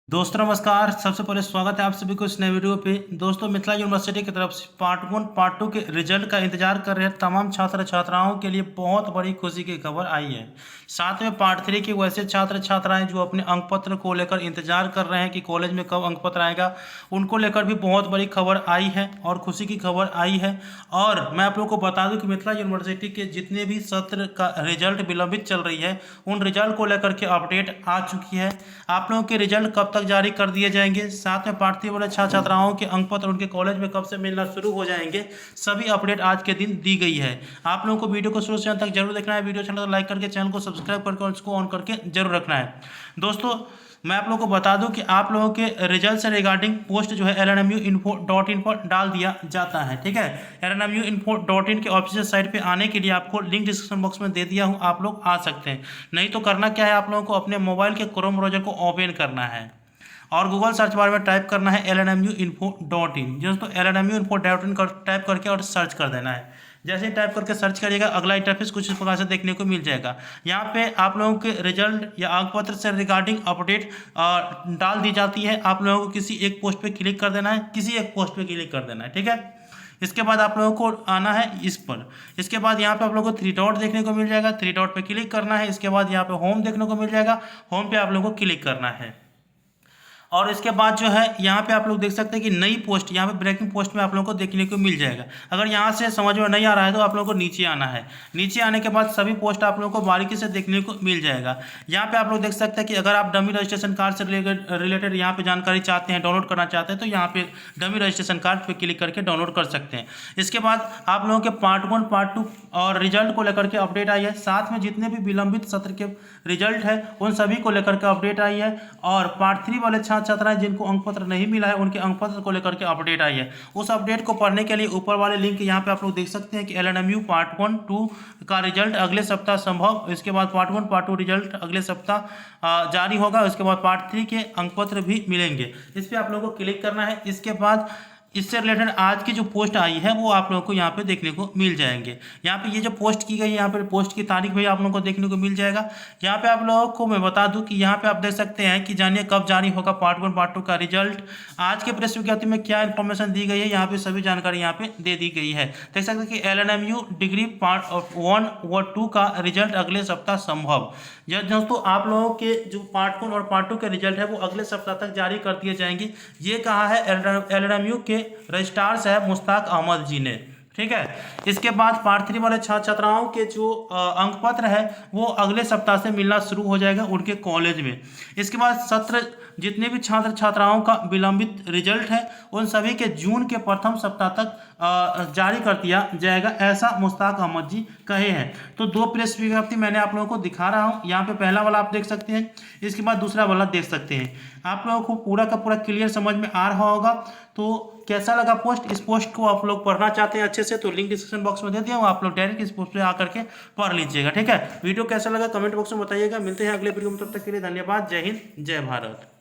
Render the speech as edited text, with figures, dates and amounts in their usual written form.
दोस्तों नमस्कार। सबसे पहले स्वागत है आप सभी को इस नए वीडियो पे। दोस्तों मिथिला यूनिवर्सिटी की तरफ से पार्ट 1 पार्ट 2 के रिजल्ट का इंतजार कर रहे हैं तमाम छात्र छात्राओं के लिए बहुत बड़ी खुशी की खबर आई है। साथ में पार्ट 3 के वैसे छात्र छात्राएं जो अपने अंक पत्र को लेकर इंतजार कर रहे हैं कि कॉलेज में कब अंक पत्र आएगा, उनको लेकर भी बहुत बड़ी खबर आई है और खुशी की खबर आई है। और मैं आप लोगों को बता दूं कि मिथिला यूनिवर्सिटी के जितने भी सत्र का रिजल्ट विलंबित चल रही है उन रिजल्ट को लेकर के अपडेट आ चुकी है। आप लोगों के रिजल्ट कब तक जारी कर दिए जाएंगे, साथ में पार्थिव वाले छात्र छात्राओं के अंक पत्र उनके कॉलेज में कब से मिलना शुरू हो जाएंगे, सभी अपडेट आज के दिन दी गई है। आप लोगों को वीडियो को शुरू से अंत तक जरूर देखना है। वीडियो चैनल को लाइक करके चैनल को सब्सक्राइब करके और उसको ऑन करके जरूर रखना है। दोस्तों मैं आप लोगों को बता दूं कि आप लोगों के रिजल्ट से रिगार्डिंग पोस्ट जो है lnmuinfo.in पर डाल दिया जाता है। ठीक है, lnmuinfo.in के ऑफिशियल साइट पे आने के लिए आपको लिंक डिस्क्रिप्शन बॉक्स में दे दिया हूं, आप लोग आ सकते हैं। नहीं तो करना क्या है, आप लोगों को अपने मोबाइल के क्रोम ब्राउज़र को ओपन करना है और गूगल सर्च बार में टाइप करना है lnmuinfo.in। दोस्तों lnmuinfo.in टाइप करके और सर्च कर देना है। जैसे ही टाइप करके सर्च करिएगा अगला इंटरफेस कुछ इस प्रकार से देखने को मिल जाएगा। यहाँ पे आप लोगों के रिजल्ट या अंक पत्र से रिगार्डिंग अपडेट डाल दी जाती है। आप लोगों को किसी एक पोस्ट पे क्लिक कर देना है, किसी एक पोस्ट पे क्लिक कर देना है। ठीक है, इसके बाद आप लोगों को आना है इस पर। इसके बाद यहाँ पे आप लोगों को 3 डॉट देखने को मिल जाएगा, 3 डॉट पे क्लिक करना है। इसके बाद यहाँ पे होम देखने को मिल जाएगा, होम पे आप लोगों को क्लिक करना है। और इसके बाद जो है यहाँ पे आप लोग देख सकते हैं कि नई पोस्ट, यहाँ पे ब्रेकिंग पोस्ट में आप लोगों को देखने को मिल जाएगा। अगर यहाँ से समझ में नहीं आ रहा है तो आप लोगों को नीचे आना है। नीचे आने के बाद सभी पोस्ट आप लोगों को बारीकी से देखने को मिल जाएगा। यहाँ पे आप लोग देख सकते हैं कि अगर आप डमी रजिस्ट्रेशन कार्ड से रिलेटेड यहाँ पे जानकारी चाहते हैं, डाउनलोड करना चाहते हैं, तो यहाँ पे डमी रजिस्ट्रेशन कार्ड पे क्लिक करके डाउनलोड कर सकते हैं। इसके बाद आप लोगों के पार्ट 1 पार्ट 2 और रिजल्ट को लेकर के अपडेट आई है। साथ में जितने भी विलंबित सत्र के रिजल्ट है उन सभी को लेकर के अपडेट आई है। और पार्ट 3 वाले छात्र छात्राएं जिनको अंक पत्र नहीं मिला है उनके अंक पत्र को लेकर के अपडेट आई है। उस अपडेट को पढ़ने के लिए ऊपर वाले लिंक यहाँ पे आप लोग देख सकते हैं कि LNMU पार्ट 1 2 का रिजल्ट अगले सप्ताह संभव। इसके बाद पार्ट 1 पार्ट 2 रिजल्ट अगले सप्ताह जारी होगा। उसके बाद पार्ट 3 के अंक पत्र भी मिलेंगे। इस पर आप लोगों को क्लिक करना है। इसके बाद इससे रिलेटेड आज की जो पोस्ट आई है वो आप लोगों को यहाँ पे देखने को मिल जाएंगे। यहाँ पे ये जो पोस्ट की गई है, यहाँ पे पोस्ट की तारीख भी आप लोगों को देखने को मिल जाएगा। यहाँ पे आप लोगों को मैं बता दूं कि यहाँ पे आप देख सकते हैं कि जानिए कब जारी होगा पार्ट 1 पार्ट 2 का रिजल्ट। आज के प्रेस विज्ञप्ति में क्या इन्फॉर्मेशन दी गई है, यहाँ पे सभी जानकारी यहाँ पे दे दी गई है। देख सकते हैं कि LNMU डिग्री पार्ट 1 व 2 का रिजल्ट अगले सप्ताह संभव। दोस्तों आप लोगों के जो पार्ट 1 और पार्ट 2 के रिजल्ट है वो अगले सप्ताह तक जारी कर दिए जाएंगे। ये कहा है LNMU के रजिस्ट्रार साहब मुश्ताक अहमद जी ने। ठीक है, इसके बाद पार्ट 3 वाले छात्र छात्राओं के जो अंक पत्र है वो अगले सप्ताह से मिलना शुरू हो जाएगा उनके कॉलेज में। इसके बाद सत्र जितने भी छात्र छात्राओं का विलंबित रिजल्ट है उन सभी के जून के प्रथम सप्ताह तक जारी कर दिया जाएगा, ऐसा मुश्ताक अहमद जी कहे हैं। तो 2 प्रेस विज्ञप्ति मैंने आप लोगों को दिखा रहा हूं। यहाँ पे पहला वाला आप देख सकते हैं, इसके बाद दूसरा वाला देख सकते हैं। आप लोगों को पूरा का पूरा क्लियर समझ में आ रहा होगा। तो कैसा लगा पोस्ट, इस पोस्ट को आप लोग पढ़ना चाहते हैं अच्छे से तो लिंक डिस्क्रिप्शन बॉक्स में दे दिया हूँ, आप लोग डायरेक्ट इस पोस्ट पे आकर के पढ़ लीजिएगा। ठीक है, वीडियो कैसा लगा कमेंट बॉक्स में बताइएगा। मिलते हैं अगले वीडियो में, तब तक के लिए धन्यवाद। जय हिंद जय भारत।